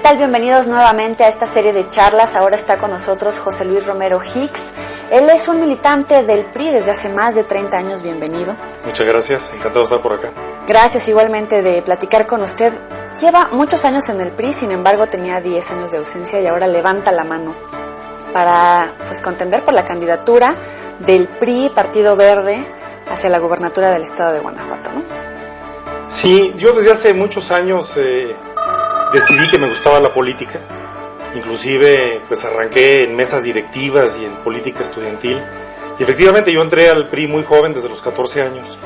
tal? Bienvenidos nuevamente a esta serie de charlas. Ahora está con nosotros José Luis Romero Hicks. Él es un militante del PRI desde hace más de 30 años. Bienvenido. Muchas gracias, encantado de estar por acá. Gracias igualmente de platicar con usted. Lleva muchos años en el PRI, sin embargo tenía 10 años de ausencia y ahora levanta la mano para contender por la candidatura del PRI, Partido Verde, hacia la gubernatura del estado de Guanajuato, ¿no? Sí, yo desde hace muchos años decidí que me gustaba la política, inclusive arranqué en mesas directivas y en política estudiantil, y efectivamente yo entré al PRI muy joven, desde los 14 años,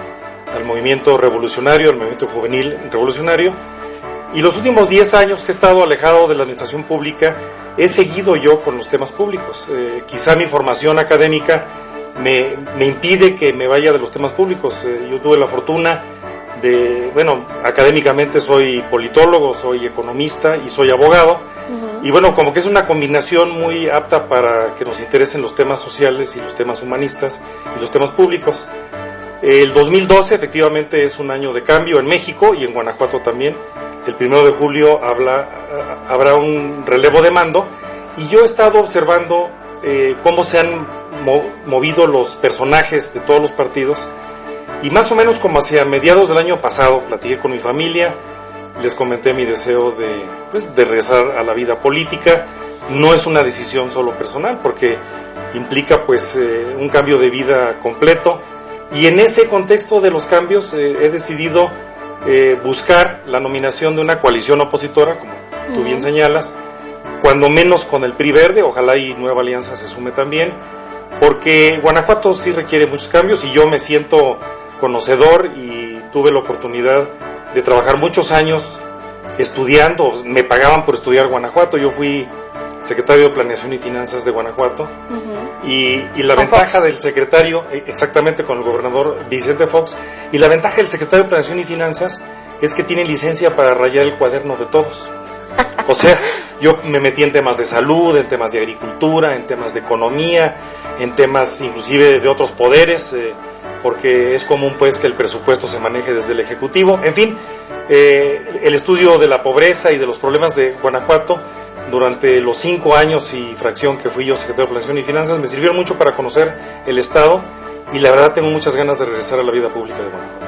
al movimiento revolucionario, al movimiento juvenil revolucionario, y los últimos 10 años que he estado alejado de la administración pública, he seguido yo con los temas públicos. Quizá mi formación académica me impide que me vaya de los temas públicos. Yo tuve la fortuna académicamente soy politólogo, soy economista y soy abogado, y como que es una combinación muy apta para que nos interesen los temas sociales y los temas humanistas y los temas públicos. El 2012 efectivamente es un año de cambio en México y en Guanajuato también. El 1 de julio habrá un relevo de mando, y yo he estado observando cómo se han movido los personajes de todos los partidos. Y más o menos como hacia mediados del año pasado, platiqué con mi familia, les comenté mi deseo de regresar a la vida política. No es una decisión solo personal, porque implica un cambio de vida completo. Y en ese contexto de los cambios he decidido buscar la nominación de una coalición opositora, como tú bien señalas, cuando menos con el PRI Verde, ojalá y Nueva Alianza se sume también, porque Guanajuato sí requiere muchos cambios y yo me siento conocedor y tuve la oportunidad de trabajar muchos años estudiando, me pagaban por estudiar Guanajuato. Yo fui secretario de Planeación y Finanzas de Guanajuato, y la ventaja del secretario, exactamente con el gobernador Vicente Fox, y la ventaja del secretario de Planeación y Finanzas es que tiene licencia para rayar el cuaderno de todos. O sea, yo me metí en temas de salud, en temas de agricultura, en temas de economía, en temas inclusive de otros poderes, porque es común que el presupuesto se maneje desde el Ejecutivo. En fin, el estudio de la pobreza y de los problemas de Guanajuato durante los 5 años y fracción que fui yo secretario de Planeación y Finanzas me sirvieron mucho para conocer el Estado, y la verdad tengo muchas ganas de regresar a la vida pública de Guanajuato.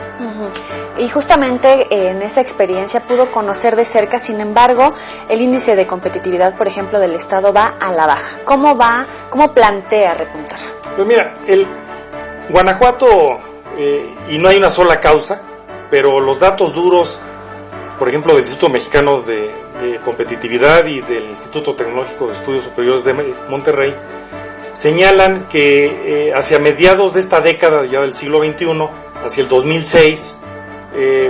Y justamente en esa experiencia pudo conocer de cerca, sin embargo, el índice de competitividad, por ejemplo, del Estado va a la baja. ¿Cómo plantea repuntar? Pues mira, Guanajuato, y no hay una sola causa, pero los datos duros, por ejemplo, del Instituto Mexicano de Competitividad y del Instituto Tecnológico de Estudios Superiores de Monterrey, señalan que hacia mediados de esta década ya del siglo XXI, hacia el 2006,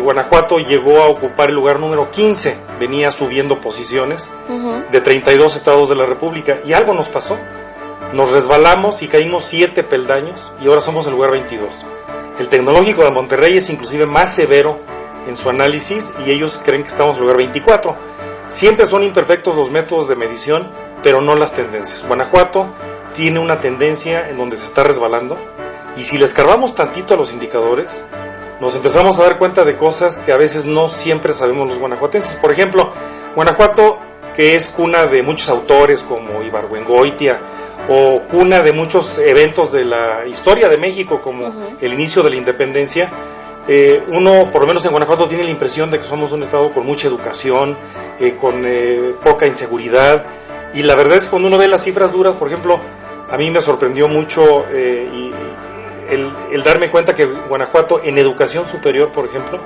Guanajuato llegó a ocupar el lugar número 15, venía subiendo posiciones de 32 estados de la República, y algo nos pasó. Nos resbalamos y caímos 7 peldaños y ahora somos el lugar 22. El Tecnológico de Monterrey es inclusive más severo en su análisis y ellos creen que estamos en el lugar 24. Siempre son imperfectos los métodos de medición, pero no las tendencias. Guanajuato tiene una tendencia en donde se está resbalando, y si le escarbamos tantito a los indicadores, nos empezamos a dar cuenta de cosas que a veces no siempre sabemos los guanajuatenses. Por ejemplo, Guanajuato, que es cuna de muchos autores como Ibargüengoitia, o cuna de muchos eventos de la historia de México, como el inicio de la independencia, uno, por lo menos en Guanajuato, tiene la impresión de que somos un estado con mucha educación, con poca inseguridad, y la verdad es que cuando uno ve las cifras duras, por ejemplo, a mí me sorprendió mucho el darme cuenta que Guanajuato en educación superior, por ejemplo,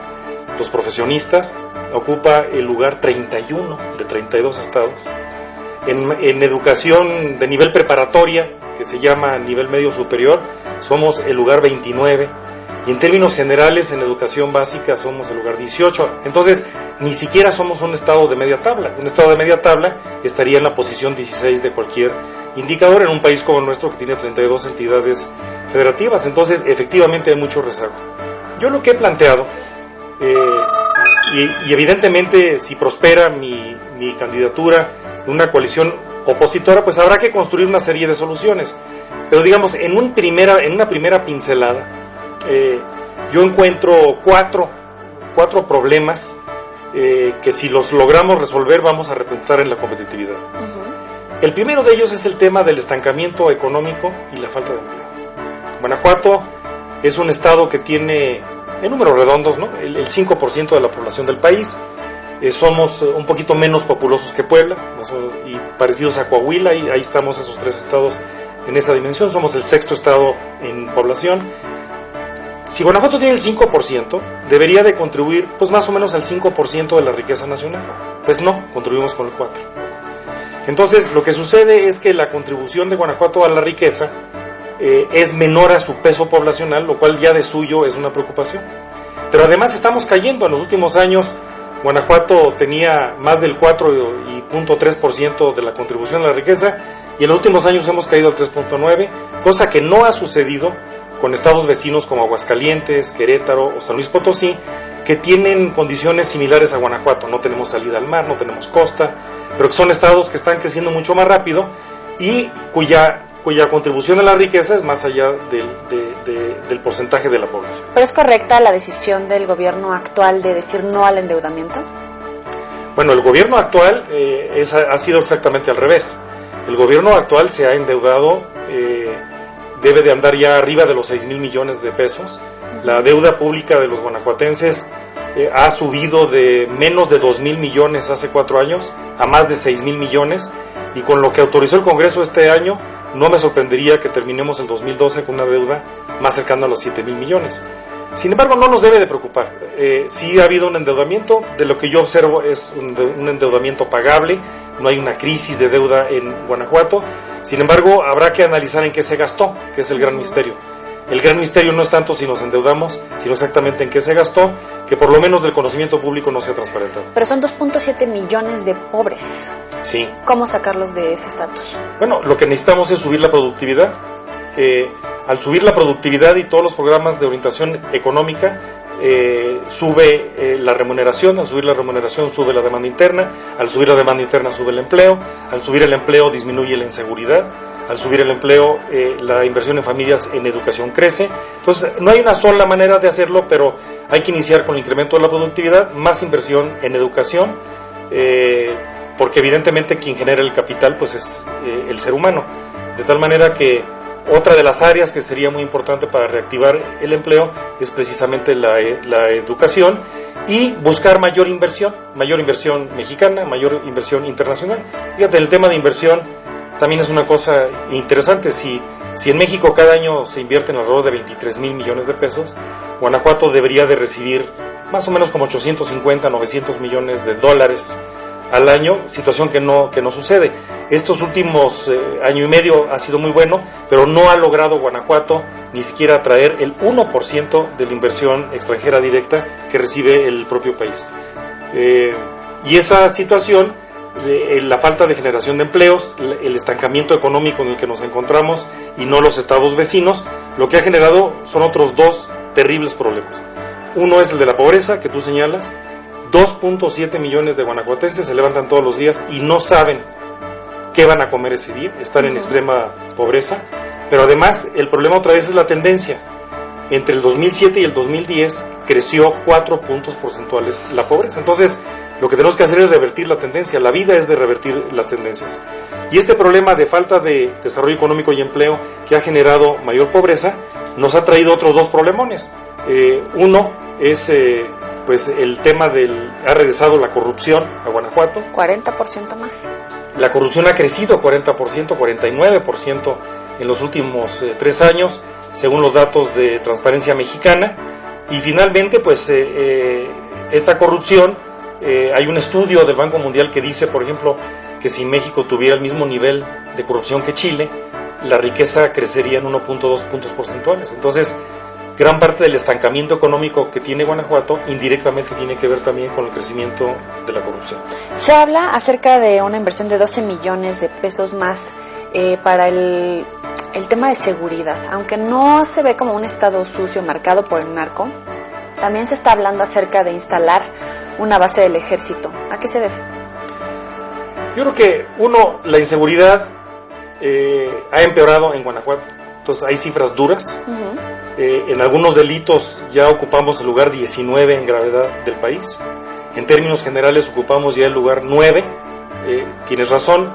los profesionistas, ocupa el lugar 31 de 32 estados. En educación de nivel preparatoria, que se llama nivel medio superior, somos el lugar 29, y en términos generales en educación básica somos el lugar 18. Entonces ni siquiera somos un estado de media tabla. Un estado de media tabla estaría en la posición 16 de cualquier indicador en un país como el nuestro, que tiene 32 entidades federativas. Entonces efectivamente hay mucho rezago. Yo lo que he planteado, y evidentemente si prospera mi candidatura de una coalición opositora, pues habrá que construir una serie de soluciones. Pero digamos, en una primera pincelada, yo encuentro cuatro problemas que si los logramos resolver vamos a repuntar en la competitividad. El primero de ellos es el tema del estancamiento económico y la falta de empleo. Guanajuato es un estado que tiene, en números redondos, ¿no?, el 5% de la población del país. Somos un poquito menos populosos que Puebla, y parecidos a Coahuila, y ahí estamos esos tres estados en esa dimensión. Somos el sexto estado en población. Si Guanajuato tiene el 5%, debería de contribuir pues más o menos al 5% de la riqueza nacional. Pues no, contribuimos con el 4%. Entonces, lo que sucede es que la contribución de Guanajuato a la riqueza es menor a su peso poblacional, lo cual ya de suyo es una preocupación. Pero además estamos cayendo. En los últimos años, Guanajuato tenía más del 4.3% de la contribución a la riqueza, y en los últimos años hemos caído al 3.9%, cosa que no ha sucedido con estados vecinos como Aguascalientes, Querétaro o San Luis Potosí, que tienen condiciones similares a Guanajuato. No tenemos salida al mar, no tenemos costa, pero que son estados que están creciendo mucho más rápido y cuya contribución a la riqueza es más allá del porcentaje de la población. ¿Pero es correcta la decisión del gobierno actual de decir no al endeudamiento? Bueno, el gobierno actual ha sido exactamente al revés. El gobierno actual se ha endeudado, debe de andar ya arriba de los 6,000 millones de pesos. La deuda pública de los guanajuatenses ha subido de menos de 2,000 millones hace 4 años a más de 6,000 millones, y con lo que autorizó el Congreso este año, no me sorprendería que terminemos el 2012 con una deuda más cercana a los 7,000 millones. Sin embargo, no nos debe de preocupar. Sí ha habido un endeudamiento, de lo que yo observo es un endeudamiento pagable, no hay una crisis de deuda en Guanajuato. Sin embargo, habrá que analizar en qué se gastó, que es el gran misterio. El gran misterio no es tanto si nos endeudamos, sino exactamente en qué se gastó, que por lo menos del conocimiento público no se ha transparentado. Pero son 2.7 millones de pobres. Sí. ¿Cómo sacarlos de ese estatus? Bueno, lo que necesitamos es subir la productividad. Al subir la productividad y todos los programas de orientación económica, sube la remuneración. Al subir la remuneración sube la demanda interna. Al subir la demanda interna sube el empleo. Al subir el empleo disminuye la inseguridad. Al subir el empleo, la inversión en familias, en educación crece. Entonces, no hay una sola manera de hacerlo, pero hay que iniciar con el incremento de la productividad, más inversión en educación, porque evidentemente quien genera el capital pues es el ser humano. De tal manera que otra de las áreas que sería muy importante para reactivar el empleo es precisamente la educación, y buscar mayor inversión mexicana, mayor inversión internacional. Fíjate, el tema de inversión también es una cosa interesante. Si en México cada año se invierten alrededor de 23,000 millones de pesos, Guanajuato debería de recibir más o menos como 850, 900 millones de dólares al año, situación que no sucede. Estos últimos año y medio ha sido muy bueno, pero no ha logrado Guanajuato ni siquiera atraer el 1% de la inversión extranjera directa que recibe el propio país. Y esa situación, la falta de generación de empleos, el estancamiento económico en el que nos encontramos y no los estados vecinos, lo que ha generado son otros dos terribles problemas. Uno es el de la pobreza, que tú señalas. 2.7 millones de guanajuatenses se levantan todos los días y no saben qué van a comer ese día, están en extrema pobreza. Pero además, el problema otra vez es la tendencia. Entre el 2007 y el 2010 creció 4 puntos porcentuales la pobreza. Entonces, lo que tenemos que hacer es revertir la tendencia. La vida es de revertir las tendencias. Y este problema de falta de desarrollo económico y empleo, que ha generado mayor pobreza, nos ha traído otros dos problemones. Uno es pues el tema ha regresado la corrupción a Guanajuato. 40% más. La corrupción ha crecido 40%, 49% en los últimos 3 años, según los datos de Transparencia Mexicana. Y finalmente, pues esta corrupción, hay un estudio del Banco Mundial que dice, por ejemplo, que si México tuviera el mismo nivel de corrupción que Chile, la riqueza crecería en 1.2 puntos porcentuales. Entonces, gran parte del estancamiento económico que tiene Guanajuato indirectamente tiene que ver también con el crecimiento de la corrupción. Se habla acerca de una inversión de 12 millones de pesos más para el tema de seguridad. Aunque no se ve como un estado sucio marcado por el narco, también se está hablando acerca de instalar una base del ejército. ¿A qué se debe? Yo creo que, la inseguridad ha empeorado en Guanajuato. Entonces hay cifras duras. En algunos delitos ya ocupamos el lugar 19 en gravedad del país. En términos generales ocupamos ya el lugar 9. Tienes razón,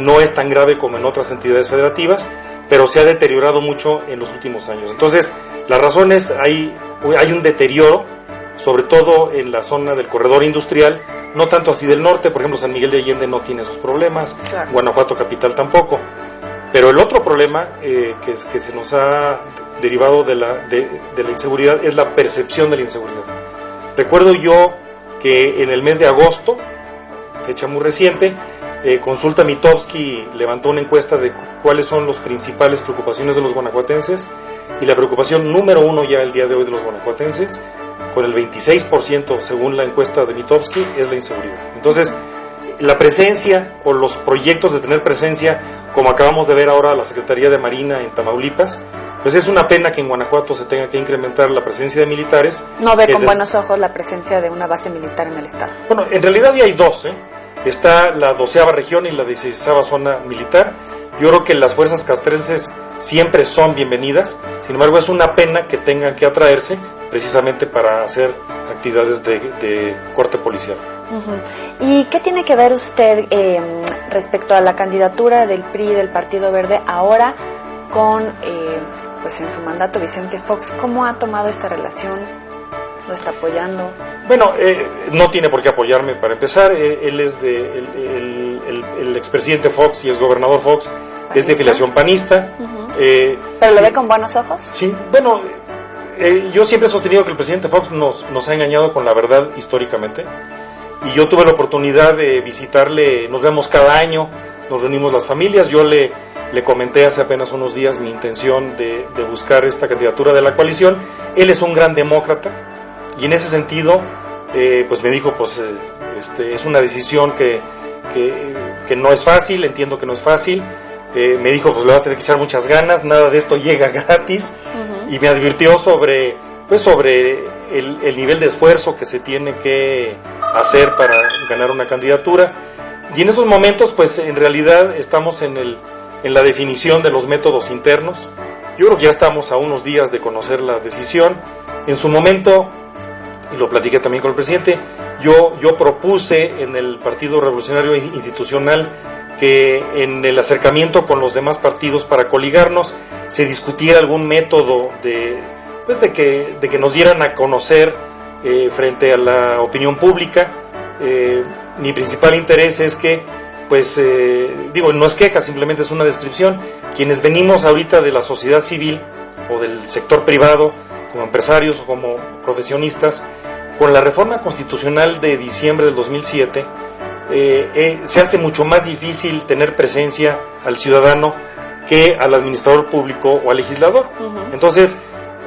no es tan grave como en otras entidades federativas, pero se ha deteriorado mucho en los últimos años. Entonces, la razón es, hay un deterioro, sobre todo en la zona del corredor industrial, no tanto así del norte. Por ejemplo, San Miguel de Allende no tiene esos problemas, claro. Guanajuato capital tampoco. Pero el otro problema que se nos ha derivado de la inseguridad es la percepción de la inseguridad. Recuerdo yo que en el mes de agosto, fecha muy reciente, Consulta Mitofsky levantó una encuesta de cuáles son las principales preocupaciones de los guanajuatenses, y la preocupación número 1 ya el día de hoy de los guanajuatenses, con el 26% según la encuesta de Mitofsky, es la inseguridad. Entonces, la presencia o los proyectos de tener presencia, como acabamos de ver ahora la Secretaría de Marina en Tamaulipas, pues es una pena que en Guanajuato se tenga que incrementar la presencia de militares. No ve con buenos ojos la presencia de una base militar en el estado. Bueno, en realidad ya hay dos, Está la 12ª región y la 16ª zona militar. Yo creo que las fuerzas castrenses siempre son bienvenidas, sin embargo es una pena que tengan que atraerse precisamente para hacer actividades de corte policial. Uh-huh. ¿Y qué tiene que ver usted respecto a la candidatura del PRI, del Partido Verde, ahora con, pues en su mandato, Vicente Fox? ¿Cómo ha tomado esta relación? ¿Lo está apoyando? Bueno, no tiene por qué apoyarme para empezar. Él es el expresidente Fox y es gobernador Fox, ¿panista? Es de filiación panista. Uh-huh. ¿Pero sí, lo ve con buenos ojos? Sí, bueno, yo siempre he sostenido que el presidente Fox nos ha engañado con la verdad históricamente, y yo tuve la oportunidad de visitarle. Nos vemos cada año, nos reunimos las familias. Yo le comenté hace apenas unos días mi intención de buscar esta candidatura de la coalición. Él es un gran demócrata, y en ese sentido pues me dijo, pues es una decisión que no es fácil, entiendo que no es fácil. Me dijo, pues le vas a tener que echar muchas ganas, nada de esto llega gratis. Uh-huh. Y me advirtió sobre el nivel de esfuerzo que se tiene que hacer para ganar una candidatura. Y en estos momentos, pues en realidad estamos en la definición de los métodos internos. Yo creo que ya estamos a unos días de conocer la decisión. En su momento, y lo platiqué también con el presidente, yo propuse en el Partido Revolucionario Institucional que en el acercamiento con los demás partidos para coligarnos se discutiera algún método de que nos dieran a conocer frente a la opinión pública. Mi principal interés es que, no es queja, simplemente es una descripción. Quienes venimos ahorita de la sociedad civil o del sector privado, como empresarios o como profesionistas, con la reforma constitucional de diciembre del 2007, se hace mucho más difícil tener presencia al ciudadano que al administrador público o al legislador. Uh-huh. Entonces,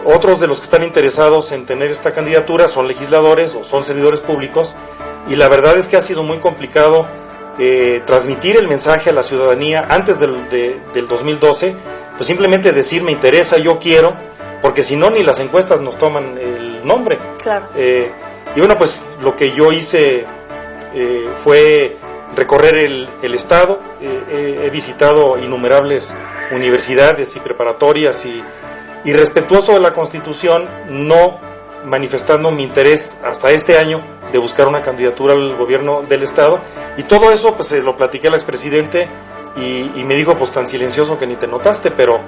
otros de los que están interesados en tener esta candidatura son legisladores o son servidores públicos, y la verdad es que ha sido muy complicado transmitir el mensaje a la ciudadanía antes del 2012, pues simplemente decir me interesa, yo quiero, porque si no ni las encuestas nos toman el nombre. Claro. Y bueno, pues lo que yo hice fue recorrer el estado. He visitado innumerables universidades y preparatorias, y respetuoso de la Constitución, no manifestando mi interés hasta este año de buscar una candidatura al gobierno del estado. Y todo eso pues lo platiqué al expresidente, y me dijo, pues tan silencioso que ni te notaste, pero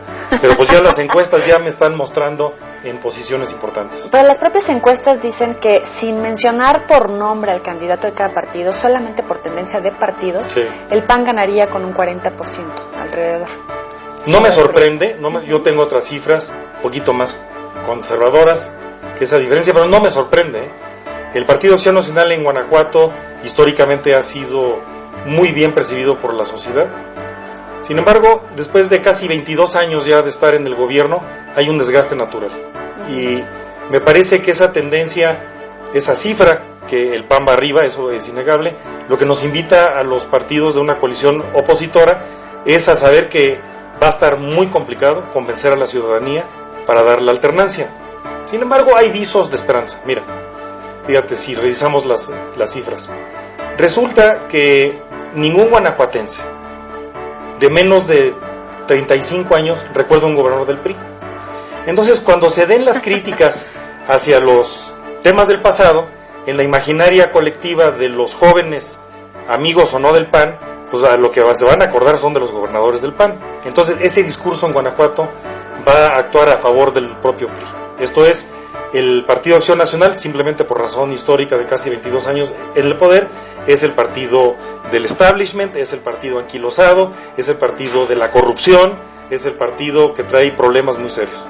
pues ya las encuestas ya me están mostrando en posiciones importantes. Pero las propias encuestas dicen que, sin mencionar por nombre al candidato de cada partido, solamente por tendencia de partidos, sí, el PAN ganaría con un 40% alrededor. No me sorprende, yo tengo otras cifras un poquito más conservadoras que esa diferencia, pero no me sorprende. El Partido Acción Nacional en Guanajuato históricamente ha sido muy bien percibido por la sociedad. Sin embargo, después de casi 22 años ya de estar en el gobierno, hay un desgaste natural. Y me parece que esa tendencia, esa cifra, que el PAN va arriba, eso es innegable, lo que nos invita a los partidos de una coalición opositora es a saber que va a estar muy complicado convencer a la ciudadanía para dar la alternancia. Sin embargo, hay visos de esperanza. Mira, fíjate, si revisamos las cifras, resulta que ningún guanajuatense de menos de 35 años recuerda un gobernador del PRI. Entonces, cuando se den las críticas hacia los temas del pasado, en la imaginaria colectiva de los jóvenes, amigos o no del PAN, pues a lo que se van a acordar son de los gobernadores del PAN. Entonces ese discurso en Guanajuato va a actuar a favor del propio PRI. Esto es, el Partido Acción Nacional, simplemente por razón histórica de casi 22 años en el poder, es el partido del establishment, es el partido anquilosado, es el partido de la corrupción, es el partido que trae problemas muy serios.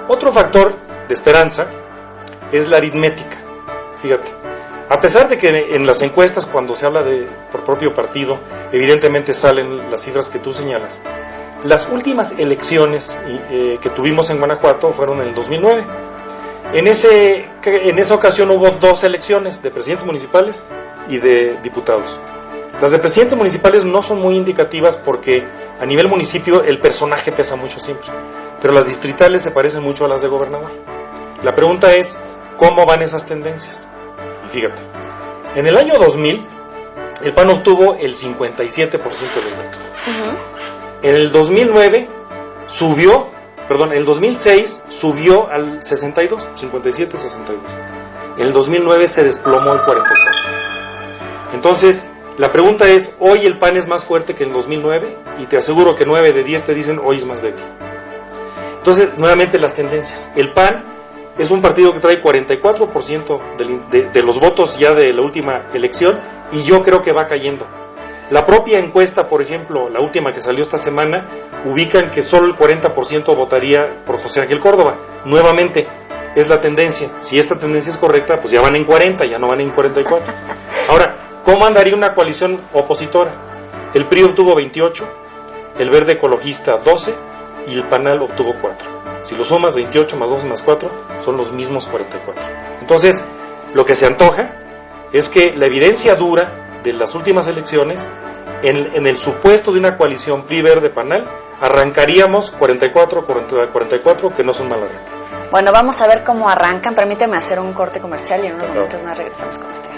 Otro factor de esperanza es la aritmética. Fíjate, a pesar de que en las encuestas, cuando se habla de por propio partido, evidentemente salen las cifras que tú señalas, las últimas elecciones que tuvimos en Guanajuato fueron en el 2009. En esa ocasión hubo 2 elecciones, de presidentes municipales y de diputados. Las de presidentes municipales no son muy indicativas porque a nivel municipio el personaje pesa mucho siempre, pero las distritales se parecen mucho a las de gobernador. La pregunta es, ¿cómo van esas tendencias? Y fíjate, en el año 2000 el PAN obtuvo el 57% de los votos. En el 2006 subió al 62, 57, 62. En el 2009 se desplomó el 44. Entonces, la pregunta es, ¿hoy el PAN es más fuerte que en el 2009? Y te aseguro que 9 de 10 te dicen, hoy es más débil. Entonces, nuevamente las tendencias. El PAN es un partido que trae 44% de los votos ya de la última elección, y yo creo que va cayendo. La propia encuesta, por ejemplo, la última que salió esta semana, ubican que solo el 40% votaría por José Ángel Córdoba. Nuevamente, es la tendencia. Si esta tendencia es correcta, pues ya van en 40, ya no van en 44. Ahora, ¿cómo andaría una coalición opositora? El PRI obtuvo 28, el Verde Ecologista 12 y el PANAL obtuvo 4. Si lo sumas, 28 más 12 más 4 son los mismos 44. Entonces, lo que se antoja es que la evidencia dura de las últimas elecciones, en el supuesto de una coalición PRI-Verde-PANAL, arrancaríamos 44-44, que no son mal arranque. Bueno, vamos a ver cómo arrancan. Permíteme hacer un corte comercial y en unos momentos más regresamos con ustedes.